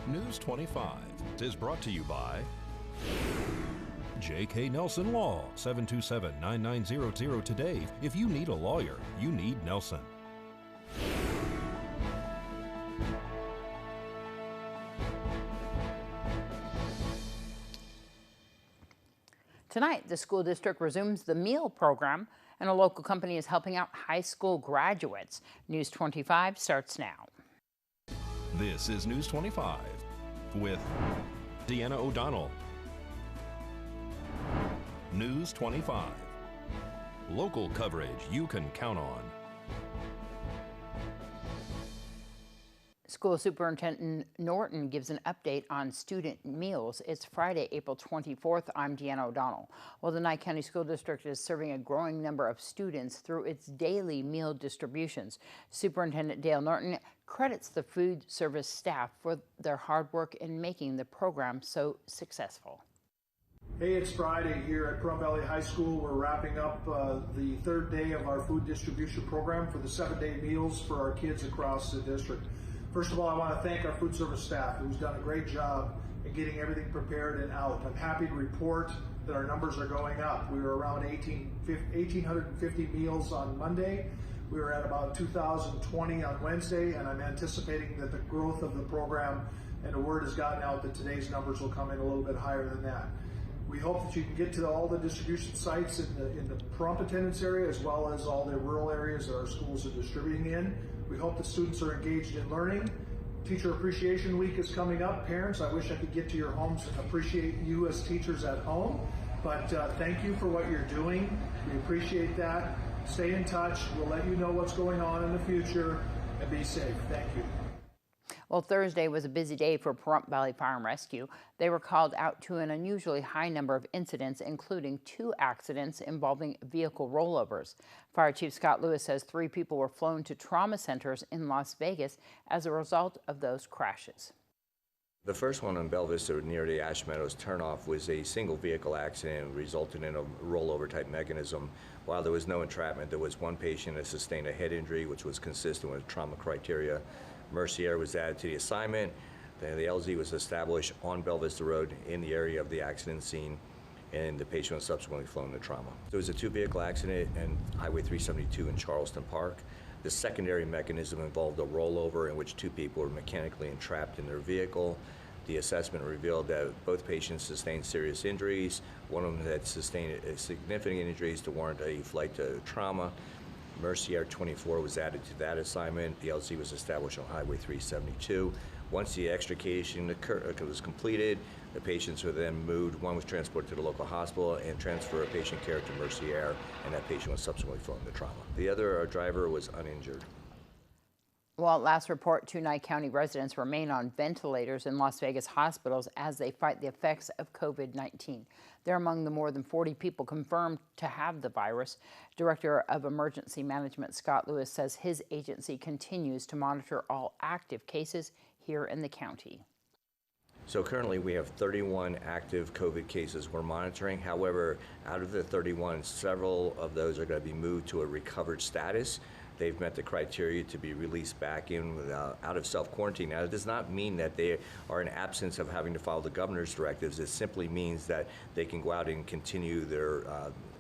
News 25 is brought to you by J.K. Nelson Law, 727-9900 today. If you need a lawyer, you need Nelson. Tonight, the school district resumes the meal program, and a local company is helping out high school graduates. News 25 starts now. This is News 25 with Deanna O'Donnell. News 25. Local coverage you can count on. School Superintendent Norton gives an update on student meals. It's Friday, April 24th. I'm Deanna O'Donnell. Well, the Nye County School District is serving a growing number of students through its daily meal distributions. Superintendent Dale Norton credits the food service staff for their hard work in making the program so successful. Hey, it's Friday here at Pahrump Valley High School. We're wrapping up the third day of our food distribution program for the 7-day meals for our kids across the district. First of all, I want to thank our food service staff who's done a great job in getting everything prepared and out. I'm happy to report that our numbers are going up. We were around 1,850 meals on Monday. We were at about 2,020 on Wednesday, and I'm anticipating that the growth of the program and the word has gotten out that today's numbers will come in a little bit higher than that. We hope that you can get to all the distribution sites in the Pahrump attendance area, as well as all the rural areas that our schools are distributing in. We hope that students are engaged in learning. Teacher Appreciation Week is coming up. Parents, I wish I could get to your homes and appreciate you as teachers at home, but thank you for what you're doing. We appreciate that. Stay in touch. We'll let you know what's going on in the future, and be safe. Thank you. Well, Thursday was a busy day for Pahrump Valley Fire and Rescue. They were called out to an unusually high number of incidents, including 2 accidents involving vehicle rollovers. Fire Chief Scott Lewis says 3 people were flown to trauma centers in Las Vegas as a result of those crashes. The first one on Bella Vista near the Ash Meadows turnoff was a single vehicle accident resulting in a rollover type mechanism. While there was no entrapment, there was one patient that sustained a head injury, which was consistent with trauma criteria. Mercier was added to the assignment. The LZ was established on Bella Vista Road in the area of the accident scene, and the patient was subsequently flown to trauma. There was a 2-vehicle accident on Highway 372 in Charleston Park. The secondary mechanism involved a rollover in which 2 people were mechanically entrapped in their vehicle. The assessment revealed that both patients sustained serious injuries. One of them had sustained significant injuries to warrant a flight to trauma. Mercier 24 was added to that assignment. The LZ was established on Highway 372. Once the extrication was completed, the patients were then moved. One was transported to the local hospital and transferred a patient care to Mercier, and that patient was subsequently flown to trauma. The other driver was uninjured. Well, last report, 2 Nye County residents remain on ventilators in Las Vegas hospitals as they fight the effects of COVID-19. They're among the more than 40 people confirmed to have the virus. Director of Emergency Management Scott Lewis says his agency continues to monitor all active cases here in the county. So currently we have 31 active COVID cases we're monitoring. However, out of the 31, several of those are going to be moved to a recovered status. They've met the criteria to be released back in out of self-quarantine. Now, it does not mean that they are in absence of having to follow the governor's directives. It simply means that they can go out and continue their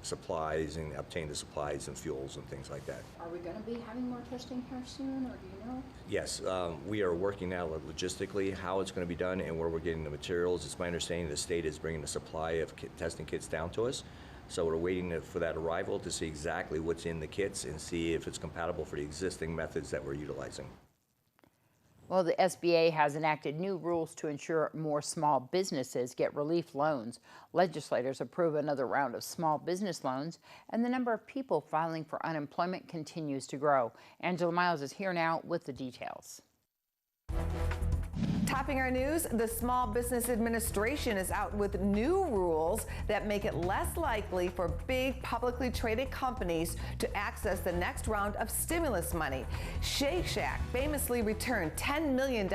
supplies and obtain the supplies and fuels and things like that. Are we going to be having more testing here soon, or do you know? Yes, we are working now logistically how it's going to be done and where we're getting the materials. It's my understanding the state is bringing the supply of testing kits down to us. So we're waiting for that arrival to see exactly what's in the kits and see if it's compatible for the existing methods that we're utilizing. Well, the SBA has enacted new rules to ensure more small businesses get relief loans. Legislators approve another round of small business loans, and the number of people filing for unemployment continues to grow. Angela Miles is here now with the details. Topping our news, the Small Business Administration is out with new rules that make it less likely for big publicly traded companies to access the next round of stimulus money. Shake Shack famously returned $10 million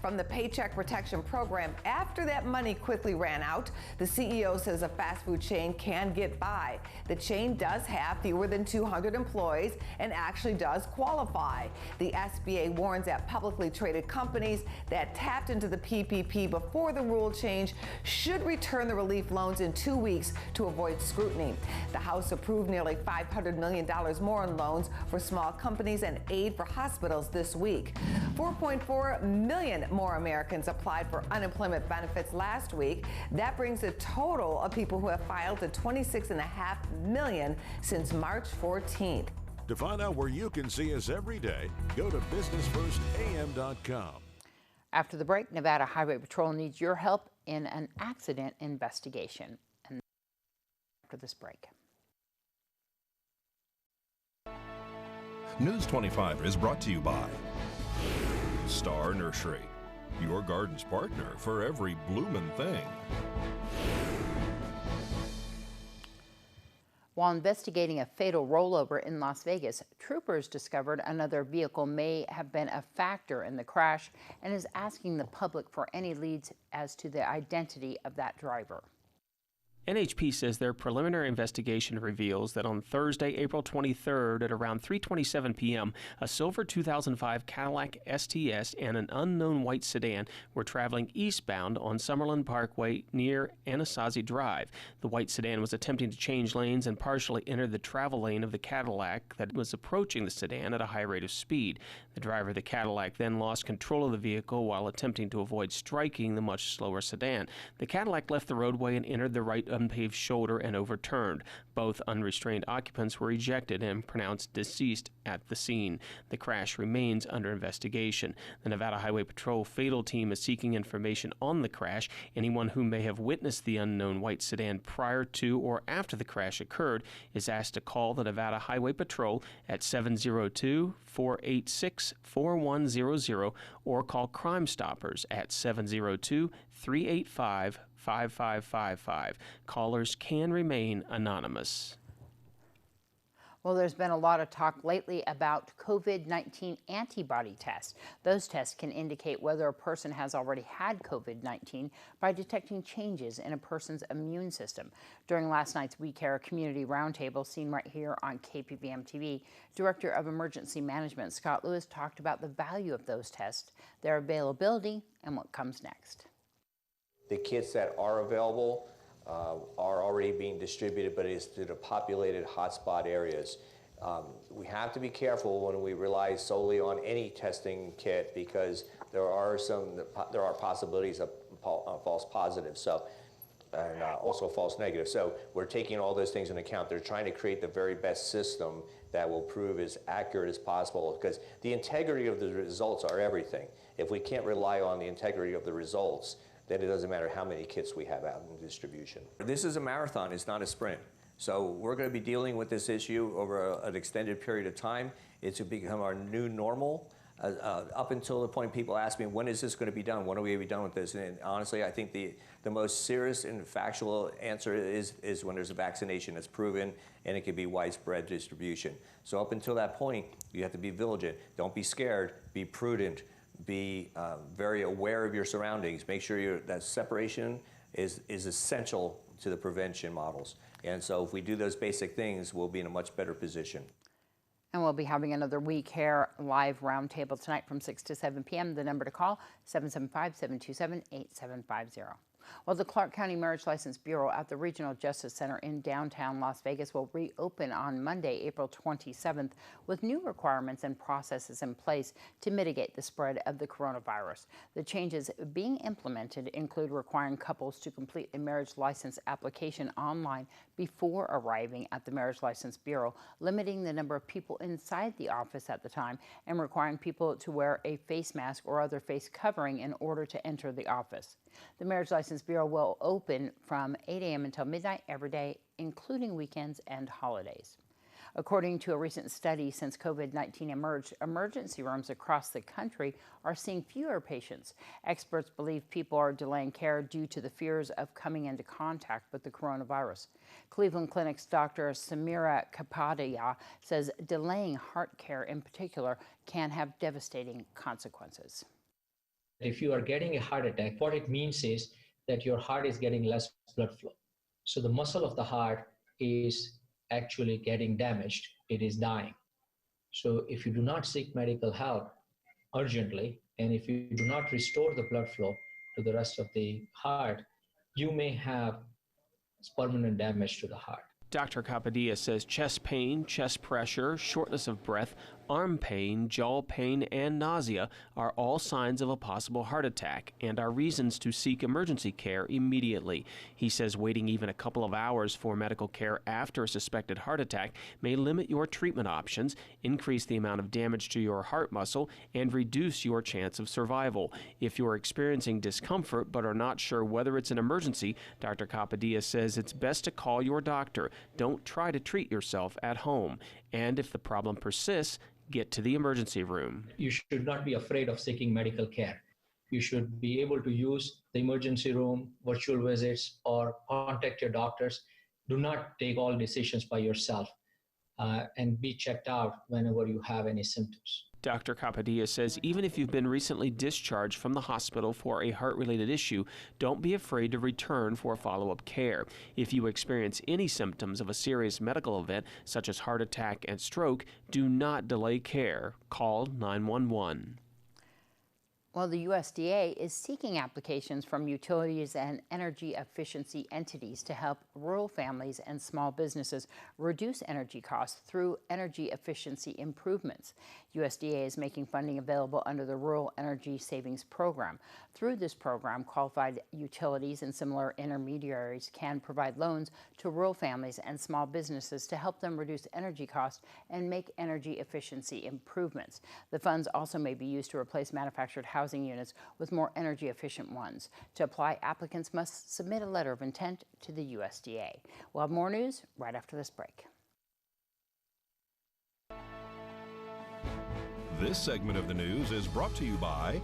from the Paycheck Protection Program after that money quickly ran out. The CEO says a fast food chain can get by. The chain does have fewer than 200 employees and actually does qualify. The SBA warns that publicly traded companies that tapped into the PPP before the rule change should return the relief loans in 2 weeks to avoid scrutiny. The House approved nearly $500 million more in loans for small companies and aid for hospitals this week. 4.4 million more Americans applied for unemployment benefits last week. That brings the total of people who have filed to 26.5 million since March 14th. To find out where you can see us every day, go to businessfirstam.com. After the break, Nevada Highway Patrol needs your help in an accident investigation. And after this break. News 25 is brought to you by Star Nursery, your garden's partner for every bloomin' thing. While investigating a fatal rollover in Las Vegas, troopers discovered another vehicle may have been a factor in the crash and is asking the public for any leads as to the identity of that driver. NHP says their preliminary investigation reveals that on Thursday, April 23rd at around 3:27 p.m., a silver 2005 Cadillac STS and an unknown white sedan were traveling eastbound on Summerlin Parkway near Anasazi Drive. The white sedan was attempting to change lanes and partially entered the travel lane of the Cadillac that was approaching the sedan at a high rate of speed. The driver of the Cadillac then lost control of the vehicle while attempting to avoid striking the much slower sedan. The Cadillac left the roadway and entered the right unpaved shoulder and overturned. Both unrestrained occupants were ejected and pronounced deceased at the scene. The crash remains under investigation. The Nevada Highway Patrol Fatal Team is seeking information on the crash. Anyone who may have witnessed the unknown white sedan prior to or after the crash occurred is asked to call the Nevada Highway Patrol at 702-486-4100 or call Crimestoppers at 702-385-5555. Callers can remain anonymous. Well, there's been a lot of talk lately about COVID-19 antibody tests. Those tests can indicate whether a person has already had COVID-19 by detecting changes in a person's immune system. During last night's We Care Community Roundtable, seen right here on KPVM-TV, Director of Emergency Management Scott Lewis talked about the value of those tests, their availability, and what comes next. The kits that are available are already being distributed, but it's to the populated hotspot areas. We have to be careful when we rely solely on any testing kit because there are possibilities of false positives, and also false negatives. So we're taking all those things into account. They're trying to create the very best system that will prove as accurate as possible because the integrity of the results are everything. If we can't rely on the integrity of the results, then it doesn't matter how many kits we have out in distribution. This is a marathon, it's not a sprint. So we're going to be dealing with this issue over an extended period of time. It's to become our new normal. Up until the point people ask me, when is this going to be done? When are we going to be done with this? And honestly, I think the most serious and factual answer is when there's a vaccination that's proven and it can be widespread distribution. So up until that point, you have to be vigilant. Don't be scared, be prudent. Be very aware of your surroundings. Make sure that separation is essential to the prevention models. And so if we do those basic things, we'll be in a much better position. And we'll be having another We Care live roundtable tonight from 6 to 7 p.m. The number to call, 775-727-8750. Well, the Clark County Marriage License Bureau at the Regional Justice Center in downtown Las Vegas will reopen on Monday, April 27th, with new requirements and processes in place to mitigate the spread of the coronavirus. The changes being implemented include requiring couples to complete a marriage license application online before arriving at the Marriage License Bureau, limiting the number of people inside the office at the time, and requiring people to wear a face mask or other face covering in order to enter the office. The Marriage License Bureau will open from 8 a.m. until midnight every day, including weekends and holidays. According to a recent study, since COVID-19 emerged, emergency rooms across the country are seeing fewer patients. Experts believe people are delaying care due to the fears of coming into contact with the coronavirus. Cleveland Clinic's Dr. Samira Kapadia says delaying heart care in particular can have devastating consequences. If you are getting a heart attack, what it means is that your heart is getting less blood flow. So the muscle of the heart is actually getting damaged. It is dying. So if you do not seek medical help urgently And if you do not restore the blood flow to the rest of the heart, you may have permanent damage to the heart. Dr. Capadilla says chest pain, chest pressure, shortness of breath, arm pain, jaw pain, and nausea are all signs of a possible heart attack and are reasons to seek emergency care immediately. He says waiting even a couple of hours for medical care after a suspected heart attack may limit your treatment options, increase the amount of damage to your heart muscle, and reduce your chance of survival. If you're experiencing discomfort but are not sure whether it's an emergency, Dr. Capadilla says it's best to call your doctor. Don't try to treat yourself at home. And if the problem persists, get to the emergency room. You should not be afraid of seeking medical care. You should be able to use the emergency room, virtual visits, or contact your doctors. Do not take all decisions by yourself, and be checked out whenever you have any symptoms. Dr. Capadilla says even if you've been recently discharged from the hospital for a heart-related issue, don't be afraid to return for follow-up care. If you experience any symptoms of a serious medical event, such as heart attack and stroke, do not delay care. Call 911. Well, the USDA is seeking applications from utilities and energy efficiency entities to help rural families and small businesses reduce energy costs through energy efficiency improvements. USDA is making funding available under the Rural Energy Savings Program. Through this program, qualified utilities and similar intermediaries can provide loans to rural families and small businesses to help them reduce energy costs and make energy efficiency improvements. The funds also may be used to replace manufactured housing units with more energy efficient ones. To apply, applicants must submit a letter of intent to the USDA. We'll have more news right after this break. This segment of the news is brought to you by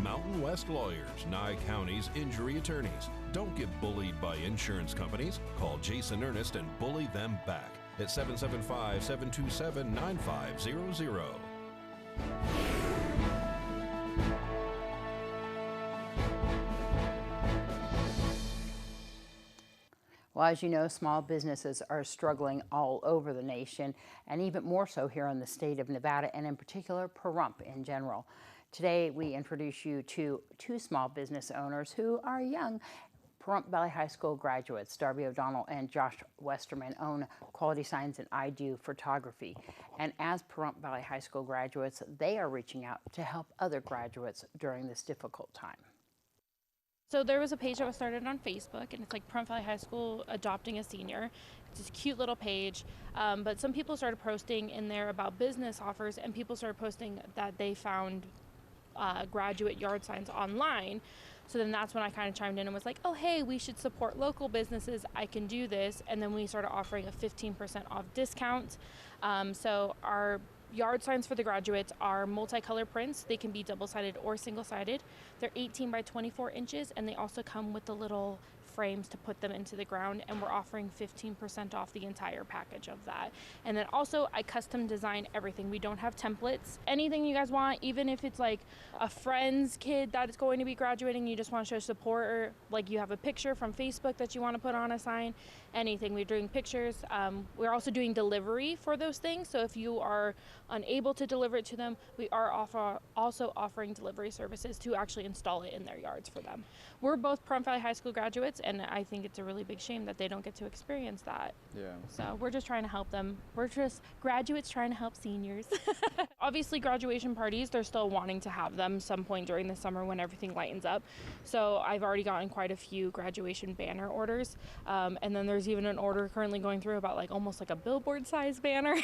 Mountain West Lawyers, Nye County's injury attorneys. Don't get bullied by insurance companies. Call Jason Ernest and bully them back at 775-727-9500. Well, as you know, small businesses are struggling all over the nation, and even more so here in the state of Nevada, and in particular, Pahrump in general. Today, we introduce you to two small business owners who are young. Pahrump Valley High School graduates, Darby O'Donnell and Josh Westerman, own Quality Signs and I Do Photography. And as Pahrump Valley High School graduates, they are reaching out to help other graduates during this difficult time. So there was a page that was started on Facebook, and it's like Pahrump Valley High School adopting a senior. It's this cute little page, but some people started posting in there about business offers, and people started posting that they found graduate yard signs online. So then that's when I kind of chimed in and was like, oh, hey, we should support local businesses. I can do this. And then we started offering a 15% off discount. So our yard signs for the graduates are multicolor prints. They can be double-sided or single-sided. They're 18 by 24 inches, and they also come with the little frames to put them into the ground, and we're offering 15% off the entire package of that. And then also I custom design everything. We don't have templates. Anything you guys want, even if it's like a friend's kid that is going to be graduating, you just want to show support, or like you have a picture from Facebook that you want to put on a sign, anything. We're doing pictures. We're also doing delivery for those things. So if you are unable to deliver it to them, we are also offering delivery services to actually install it in their yards for them. We're both Pahrump Valley High School graduates, and I think it's a really big shame that they don't get to experience that. Yeah. So we're just trying to help them. We're just graduates trying to help seniors. Obviously, graduation parties, they're still wanting to have them some point during the summer when everything lightens up. So I've already gotten quite a few graduation banner orders. And then there's even an order currently going through about like almost like a billboard size banner.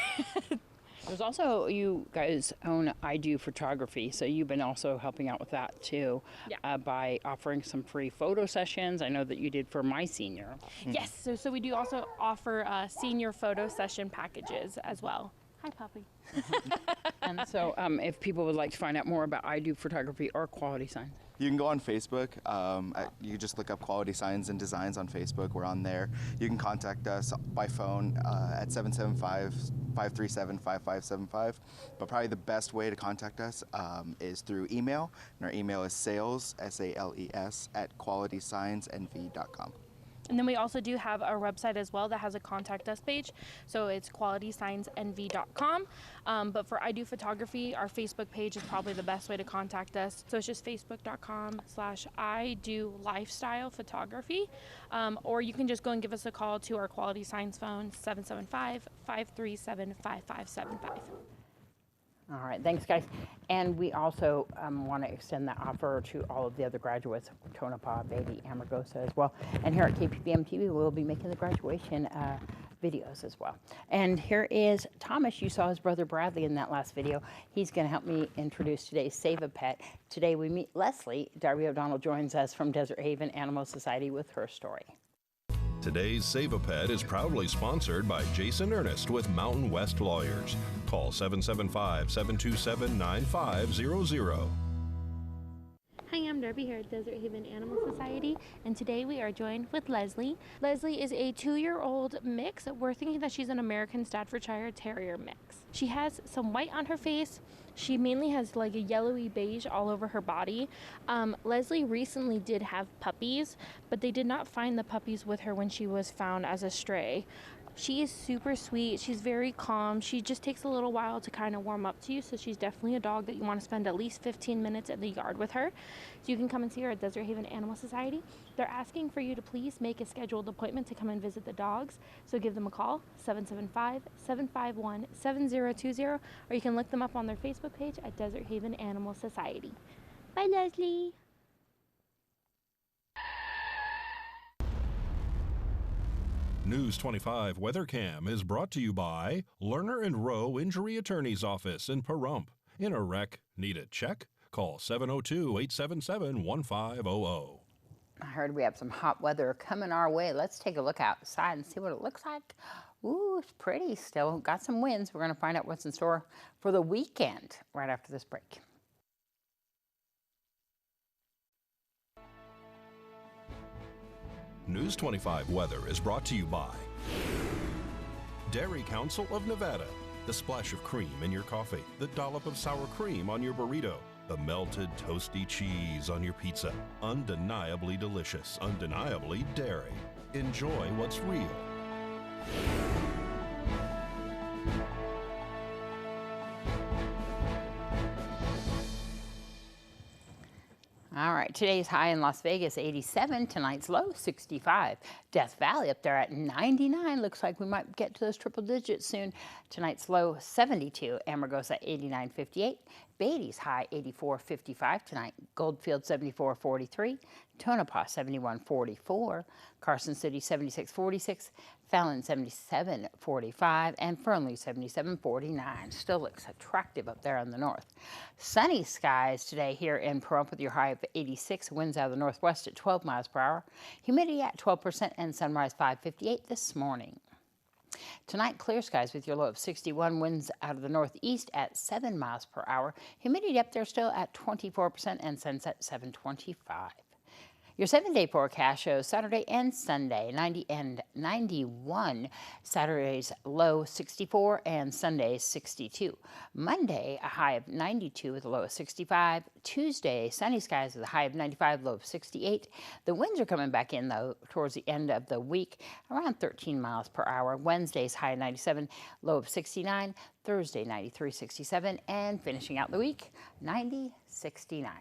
There's also, you guys own I Do Photography, so you've been also helping out with that too. Yeah. By offering some free photo sessions. I know that you did for my senior. Yes, so we do also offer senior photo session packages as well. Hi, puppy. And so if people would like to find out more about I Do Photography or Quality Signs. You can go on Facebook. You just look up Quality Signs and Designs on Facebook. We're on there. You can contact us by phone at 775-537-5575. But probably the best way to contact us is through email. And our email is sales, S-A-L-E-S, @qualitysignsnv.com. And then we also do have our website as well that has a contact us page. So it's qualitysignsnv.com. But for I Do Photography, our Facebook page is probably the best way to contact us. So it's just facebook.com/I Do Lifestyle Photography. Or you can just go and give us a call to our Quality Signs phone, 775-537-5575. All right, thanks, guys. And we also want to extend that offer to all of the other graduates, Tonopah, Beatty, Amargosa as well. And here at KPVM-TV, we'll be making the graduation videos as well. And here is Thomas. You saw his brother Bradley in that last video. He's going to help me introduce today's Save a Pet. Today we meet Leslie. Darby O'Donnell joins us from Desert Haven Animal Society with her story. Today's Save a Pet is proudly sponsored by Jason Ernest with Mountain West Lawyers. Call 775-727-9500. Hi, I'm Darby here at Desert Haven Animal Society, and today we are joined with Leslie. Leslie is a 2-year-old mix. We're thinking that she's an American Staffordshire Terrier mix. She has some white on her face. She mainly has like a yellowy beige all over her body. Leslie recently did have puppies, but they did not find the puppies with her when she was found as a stray. She is super sweet. She's very calm. She just takes a little while to kind of warm up to you, so she's definitely a dog that you want to spend at least 15 minutes in the yard with her. So you can come and see her at Desert Haven Animal Society. They're asking for you to please make a scheduled appointment to come and visit the dogs. So give them a call, 775-751-7020, or you can look them up on their Facebook page at Desert Haven Animal Society. Bye, Leslie. News 25 Weather Cam is brought to you by Lerner and Rowe Injury Attorney's Office in Pahrump. In a wreck, need a check? Call 702-877-1500. I heard we have some hot weather coming our way. Let's take a look outside and see what it looks like. Ooh, it's pretty still. Got some winds. We're going to find out what's in store for the weekend right after this break. News 25 Weather is brought to you by Dairy Council of Nevada. The splash of cream in your coffee, the dollop of sour cream on your burrito, the melted toasty cheese on your pizza. Undeniably delicious, undeniably dairy. Enjoy what's real. All right, today's high in Las Vegas, 87. Tonight's low, 65. Death Valley up there at 99. Looks like we might get to those triple digits soon. Tonight's low, 72. Amargosa, 89.58. Beatty's high, 84.55 tonight. Goldfield, 74.43. Tonopah, 71.44. Carson City, 76.46. Fallon, 77.45. And Fernley, 77.49. Still looks attractive up there in the north. Sunny skies today here in Pahrump with your high of 86. Winds out of the northwest at 12 miles per hour. Humidity at 12% and sunrise 5:58 this morning. Tonight, clear skies with your low of 61. Winds out of the northeast at 7 miles per hour. Humidity up there still at 24% and sunset 7:25. Your 7-day forecast shows Saturday and Sunday, 90 and 91. Saturday's low 64 and Sunday's 62. Monday, a high of 92 with a low of 65. Tuesday, sunny skies with a high of 95, low of 68. The winds are coming back in, though, towards the end of the week, around 13 miles per hour. Wednesday's high of 97, low of 69. Thursday, 93, 67. And finishing out the week, 90, 69.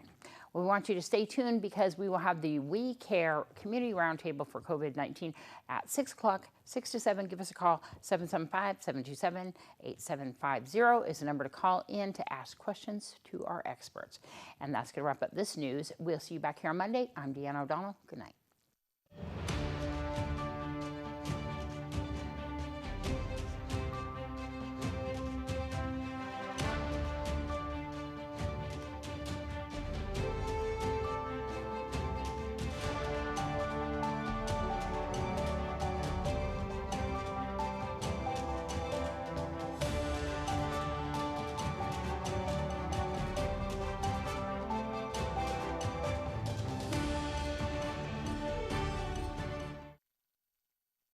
We want you to stay tuned because we will have the We Care Community Roundtable for COVID-19 at 6 o'clock, 6 to 7. Give us a call. 775-727-8750 is the number to call in to ask questions to our experts. And that's going to wrap up this news. We'll see you back here on Monday. I'm Deanna O'Donnell. Good night.